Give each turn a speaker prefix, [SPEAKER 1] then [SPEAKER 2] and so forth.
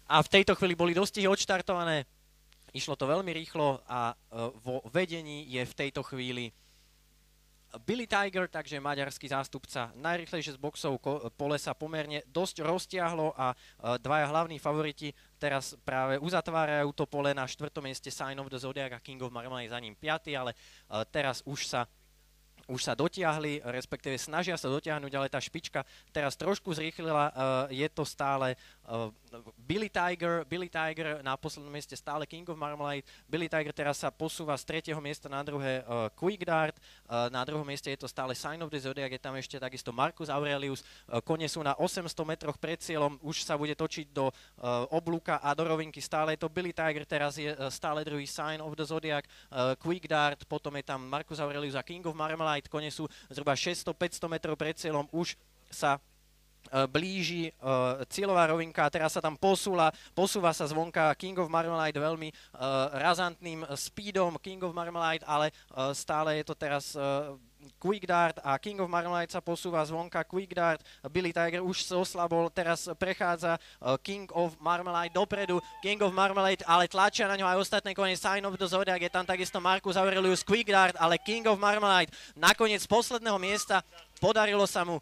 [SPEAKER 1] A v tejto chvíli boli dostihy odštartované. Išlo to veľmi rýchlo a vo vedení je v tejto chvíli Billy Tiger, takže maďarský zástupca. Najrýchlejšie z boxov pole sa pomerne dosť roztiahlo a dvaja hlavní favoriti teraz práve uzatvárajú to pole na 4. mieste Sign of the Zodiac a King of Marmalade za ním 5., ale teraz už sa dotiahli, respektíve snažia sa dotiahnuť, ale tá špička teraz trošku zrýchlila, je to stále Billy Tiger na poslednom mieste stále King of Marmalade. Billy Tiger teraz sa posúva z 3. miesta na druhé Quick Dart, na druhom mieste je to stále Sign of the Zodiac, je tam ešte takisto Marcus Aurelius, kone sú na 800 metroch pred cieľom, už sa bude točiť do oblúka a do rovinky, stále je to Billy Tiger, teraz je stále druhý Sign of the Zodiac, Quick Dart, potom je tam Marcus Aurelius a King of Marmalade, kone sú zhruba 600-500 metrov pred cieľom, už sa blíži cieľová rovinka a teraz sa tam posúva sa zvonka King of Marmalade veľmi razantným speedom King of Marmalade, ale stále je to teraz Quick Dart a King of Marmalade sa posúva zvonka, Quick Dart, Billy Tiger už sa oslabol, teraz prechádza King of Marmalade dopredu, King of Marmalade, ale tlačia na ňo aj ostatné kone, Sign of the Zodiac, je tam takisto Marcus Aurelius, Quick Dart, ale King of Marmalade nakoniec z posledného miesta podarilo sa mu